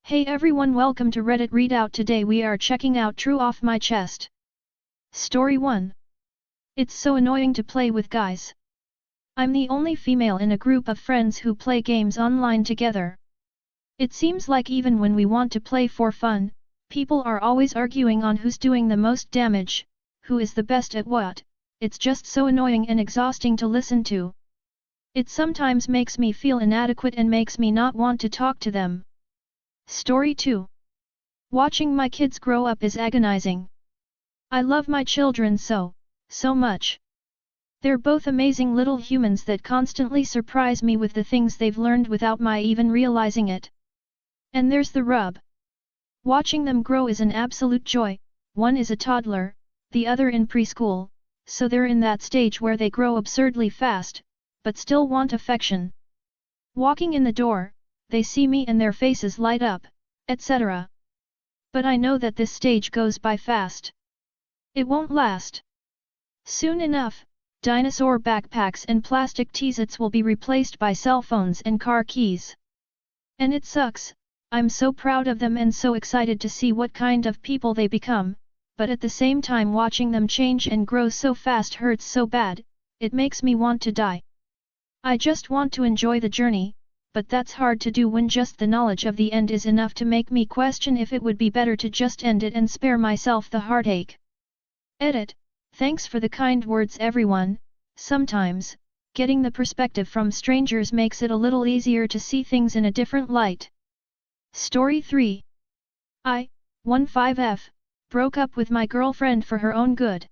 Hey everyone, welcome to Reddit Readout. Today we are checking out True Off My Chest. Story 1. It's so annoying to play with guys. I'm the only female in a group of friends who play games online together. It seems like even when we want to play for fun, people are always arguing on who's doing the most damage, who is the best at what. It's just so annoying and exhausting to listen to. It sometimes makes me feel inadequate and makes me not want to talk to them. Story 2. Watching my kids grow up is agonizing. I love my children so much. They're both amazing little humans that constantly surprise me with the things they've learned without my even realizing it. And there's the rub. Watching them grow is an absolute joy. One is a toddler, the other in preschool, so they're in that stage where they grow absurdly fast, but still want affection. Walking in the door, they see me and their faces light up, etc. But I know that this stage goes by fast. It won't last. Soon enough, dinosaur backpacks and plastic Its will be replaced by cell phones and car keys. And it sucks. I'm so proud of them and so excited to see what kind of people they become, but at the same time watching them change and grow so fast hurts so bad, it makes me want to die. I just want to enjoy the journey, but that's hard to do when just the knowledge of the end is enough to make me question if it would be better to just end it and spare myself the heartache. Edit. Thanks for the kind words everyone. Sometimes, getting the perspective from strangers makes it a little easier to see things in a different light. Story 3. I, 15F, broke up with my girlfriend for her own good.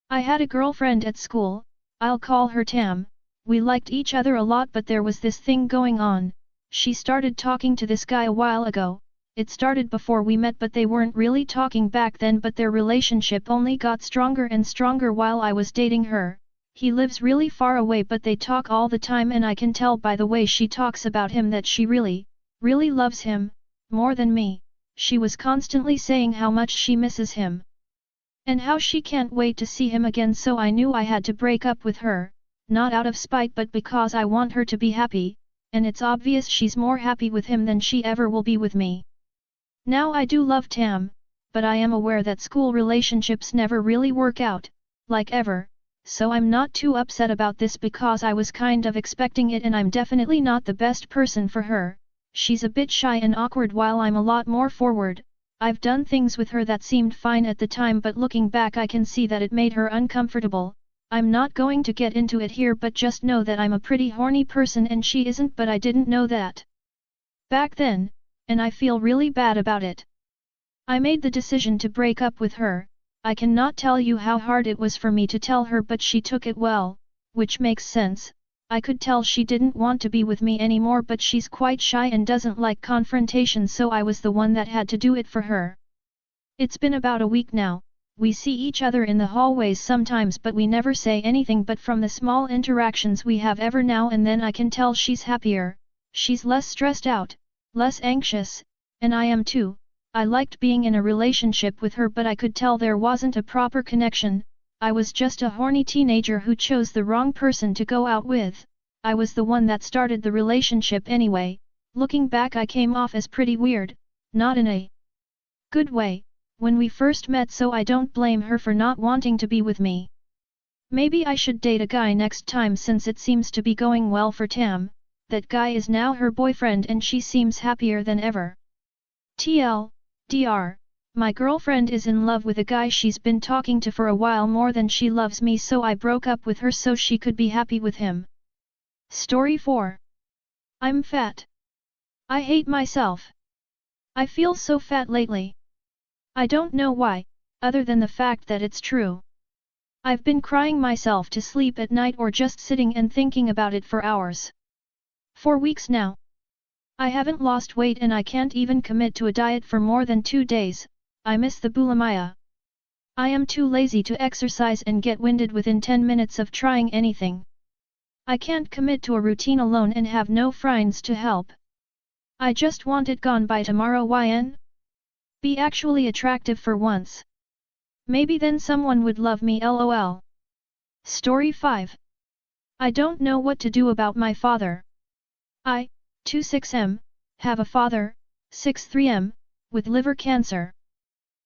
I had a girlfriend at school, I'll call her Tam. We liked each other a lot, but there was this thing going on. She started talking to this guy a while ago. It started before we met, but they weren't really talking back then, but their relationship only got stronger and stronger while I was dating her. He lives really far away, but they talk all the time, and I can tell by the way she talks about him that she really loves him, more than me. She was constantly saying how much she misses him. And how she can't wait to see him again, so I knew I had to break up with her. Not out of spite, but because I want her to be happy, and it's obvious she's more happy with him than she ever will be with me. Now I do love Tam, but I am aware that school relationships never really work out, like ever, so I'm not too upset about this because I was kind of expecting it, and I'm definitely not the best person for her. She's a bit shy and awkward while I'm a lot more forward. I've done things with her that seemed fine at the time, but looking back I can see that it made her uncomfortable. I'm not going to get into it here, but just know that I'm a pretty horny person and she isn't, but I didn't know that back then, and I feel really bad about it. I made the decision to break up with her. I cannot tell you how hard it was for me to tell her, but she took it well, which makes sense. I could tell she didn't want to be with me anymore, but she's quite shy and doesn't like confrontation, so I was the one that had to do it for her. It's been about a week now. We see each other in the hallways sometimes, but we never say anything, but from the small interactions we have every now and then I can tell she's happier. She's less stressed out, less anxious, and I am too. I liked being in a relationship with her, but I could tell there wasn't a proper connection. I was just a horny teenager who chose the wrong person to go out with. I was the one that started the relationship anyway. Looking back I came off as pretty weird, not in a good way, when we first met, so I don't blame her for not wanting to be with me. Maybe I should date a guy next time, since it seems to be going well for Tam. That guy is now her boyfriend and she seems happier than ever. TLDR, my girlfriend is in love with a guy she's been talking to for a while more than she loves me, so I broke up with her so she could be happy with him. Story 4. I'm fat. I hate myself. I feel so fat lately. I don't know why, other than the fact that it's true. I've been crying myself to sleep at night or just sitting and thinking about it for hours. For weeks now. I haven't lost weight and I can't even commit to a diet for more than 2 days. I miss the bulimia. I am too lazy to exercise and get winded within 10 minutes of trying anything. I can't commit to a routine alone and have no friends to help. I just want it gone by tomorrow. Be actually attractive for once. Maybe then someone would love me, lol. Story 5. I don't know what to do about my father. I, 26M, have a father, 6-3M, with liver cancer.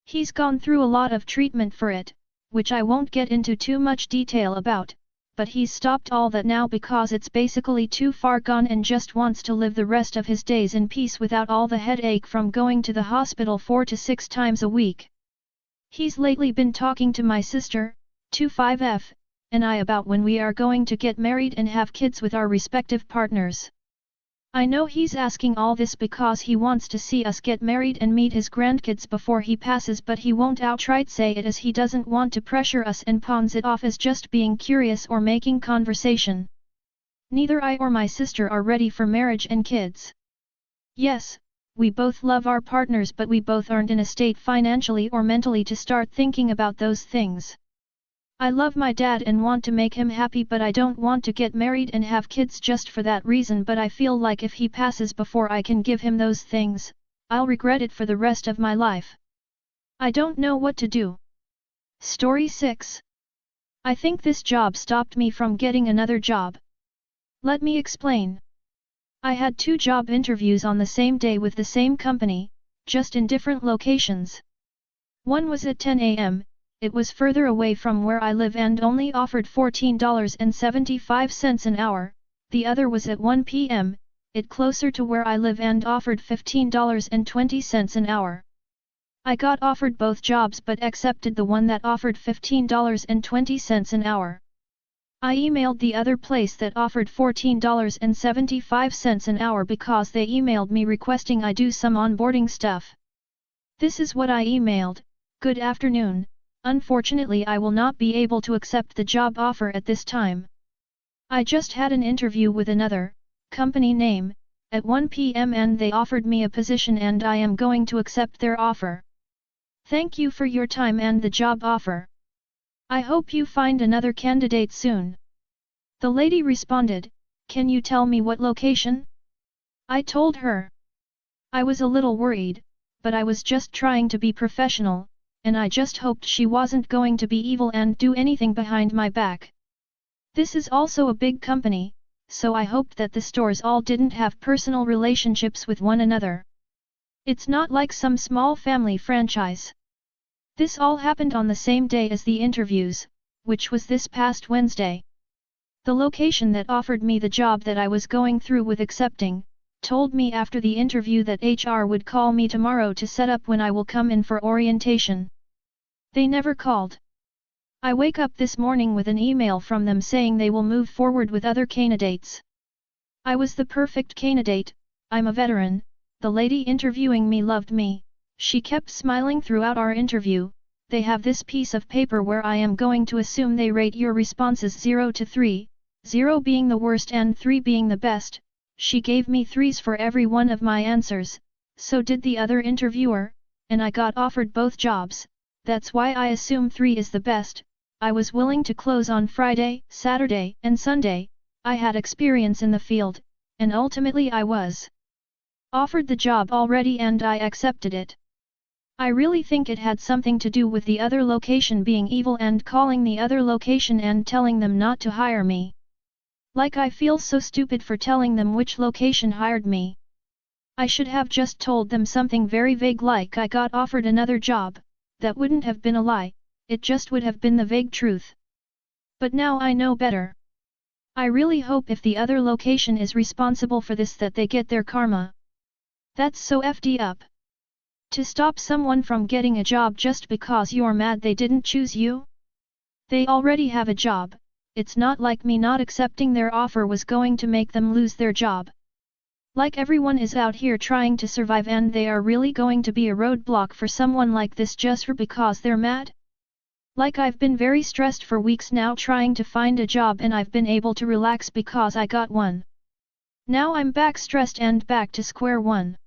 He's gone through a lot of treatment for it, which I won't get into too much detail about, but he's stopped all that now because it's basically too far gone and just wants to live the rest of his days in peace without all the headache from going to the hospital 4 to 6 times a week. He's lately been talking to my sister, 25F, and I about when we are going to get married and have kids with our respective partners. I know he's asking all this because he wants to see us get married and meet his grandkids before he passes, but he won't outright say it as he doesn't want to pressure us and pawns it off as just being curious or making conversation. Neither I or my sister are ready for marriage and kids. Yes, we both love our partners, but we both aren't in a state financially or mentally to start thinking about those things. I love my dad and want to make him happy, but I don't want to get married and have kids just for that reason, but I feel like if he passes before I can give him those things, I'll regret it for the rest of my life. I don't know what to do. Story 6. I think this job stopped me from getting another job. Let me explain. I had 2 job interviews on the same day with the same company, just in different locations. One was at 10 a.m., it was further away from where I live and only offered $14.75 an hour, the other was at 1 p.m., it closer to where I live and offered $15.20 an hour. I got offered both jobs but accepted the one that offered $15.20 an hour. I emailed the other place that offered $14.75 an hour because they emailed me requesting I do some onboarding stuff. This is what I emailed: "Good afternoon. Unfortunately, I will not be able to accept the job offer at this time. I just had an interview with another company name at 1 p.m. and they offered me a position and I am going to accept their offer. Thank you for your time and the job offer. I hope you find another candidate soon." The lady responded, "Can you tell me what location?" I told her. I was a little worried, but I was just trying to be professional, and I just hoped she wasn't going to be evil and do anything behind my back. This is also a big company, so I hoped that the stores all didn't have personal relationships with one another. It's not like some small family franchise. This all happened on the same day as the interviews, which was this past Wednesday. The location that offered me the job that I was going through with accepting, told me after the interview that HR would call me tomorrow to set up when I will come in for orientation. They never called. I wake up this morning with an email from them saying they will move forward with other candidates. I was the perfect candidate. I'm a veteran. The lady interviewing me loved me. She kept smiling throughout our interview. They have this piece of paper where I am going to assume they rate your responses 0 to 3, 0 being the worst and 3 being the best. She gave me 3s for every one of my answers, so did the other interviewer, and I got offered both jobs. That's why I assume 3 is the best. I was willing to close on Friday, Saturday, and Sunday. I had experience in the field, and ultimately I was offered the job already and I accepted it. I really think it had something to do with the other location being evil and calling the other location and telling them not to hire me. Like I feel so stupid for telling them which location hired me. I should have just told them something very vague like I got offered another job. That wouldn't have been a lie, it just would have been the vague truth. But now I know better. I really hope if the other location is responsible for this that they get their karma. That's so FD up. To stop someone from getting a job just because you're mad they didn't choose you? They already have a job. It's not like me not accepting their offer was going to make them lose their job. Like everyone is out here trying to survive and they are really going to be a roadblock for someone like this just for because they're mad? Like I've been very stressed for weeks now trying to find a job and I've been able to relax because I got one. Now I'm back stressed and back to square one.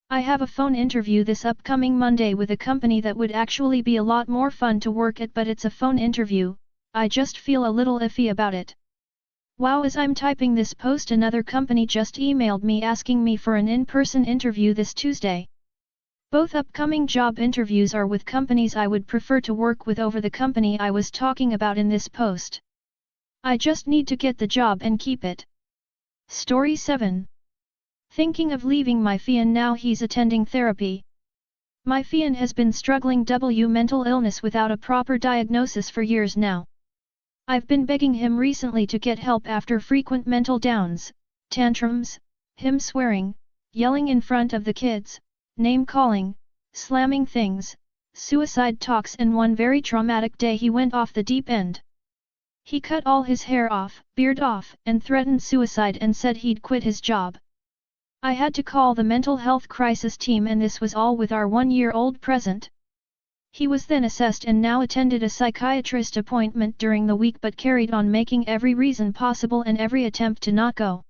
I have a phone interview this upcoming Monday with a company that would actually be a lot more fun to work at, but it's a phone interview. I just feel a little iffy about it. Wow, as I'm typing this post, another company just emailed me asking me for an in-person interview this Tuesday. Both upcoming job interviews are with companies I would prefer to work with over the company I was talking about in this post. I just need to get the job and keep it. Story 7. Thinking of leaving my Fian now he's attending therapy. My Fian has been struggling with mental illness without a proper diagnosis for years now. I've been begging him recently to get help after frequent mental downs, tantrums, him swearing, yelling in front of the kids, name-calling, slamming things, suicide talks, and one very traumatic day he went off the deep end. He cut all his hair off, beard off, and threatened suicide and said he'd quit his job. I had to call the mental health crisis team, and this was all with our 1-year-old present. He was then assessed and now attended a psychiatrist appointment during the week but carried on making every reason possible and every attempt to not go.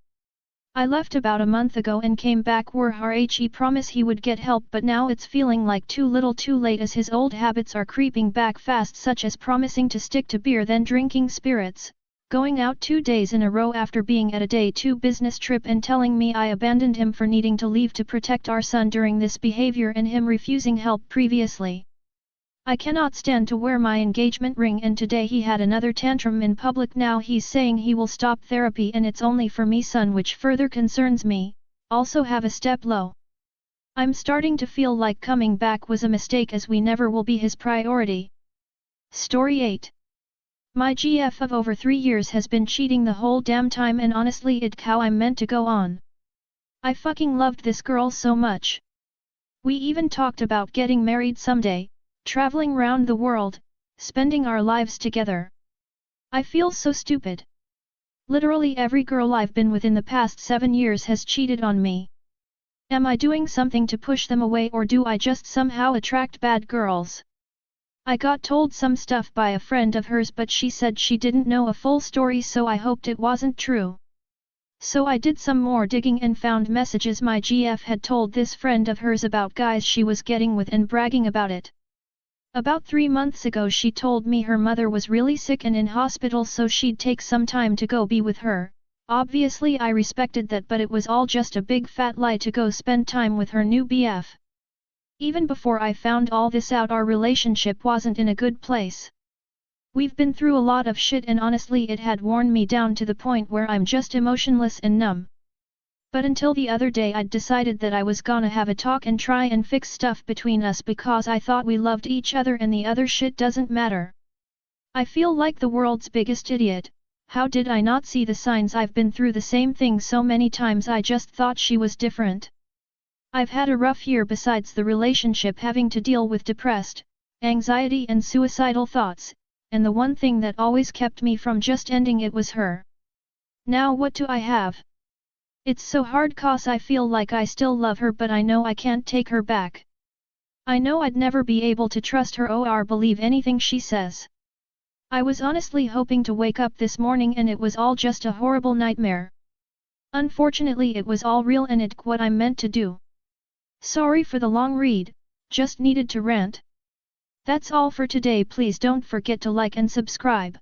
I left about a month ago and came back where he promised he would get help, but now it's feeling like too little too late as his old habits are creeping back fast, such as promising to stick to beer then drinking spirits, going out 2 days in a row after being at a day 2 business trip, and telling me I abandoned him for needing to leave to protect our son during this behavior and him refusing help previously. I cannot stand to wear my engagement ring, and today he had another tantrum in public. Now he's saying he will stop therapy and it's only for me son, which further concerns me. Also have a step low. I'm starting to feel like coming back was a mistake as we never will be his priority. Story 8. My GF of over 3 years has been cheating the whole damn time, and honestly it how I'm meant to go on. I fucking loved this girl so much. We even talked about getting married someday, traveling round the world, spending our lives together. I feel so stupid. Literally every girl I've been with in the past 7 years has cheated on me. Am I doing something to push them away, or do I just somehow attract bad girls? I got told some stuff by a friend of hers, but she said she didn't know a full story, so I hoped it wasn't true. So I did some more digging and found messages my GF had told this friend of hers about guys she was getting with and bragging about it. About 3 months ago she told me her mother was really sick and in hospital, so she'd take some time to go be with her. Obviously I respected that, but it was all just a big fat lie to go spend time with her new BF. Even before I found all this out, our relationship wasn't in a good place. We've been through a lot of shit, and honestly it had worn me down to the point where I'm just emotionless and numb. But until the other day I'd decided that I was gonna have a talk and try and fix stuff between us, because I thought we loved each other and the other shit doesn't matter. I feel like the world's biggest idiot. How did I not see the signs? I've been through the same thing so many times. I just thought she was different. I've had a rough year besides the relationship, having to deal with depressed, anxiety and suicidal thoughts, and the one thing that always kept me from just ending it was her. Now what do I have? It's so hard cause I feel like I still love her, but I know I can't take her back. I know I'd never be able to trust her or believe anything she says. I was honestly hoping to wake up this morning and it was all just a horrible nightmare. Unfortunately it was all real and it's what I'm meant to do. Sorry for the long read, just needed to rant. That's all for today. Please don't forget to like and subscribe.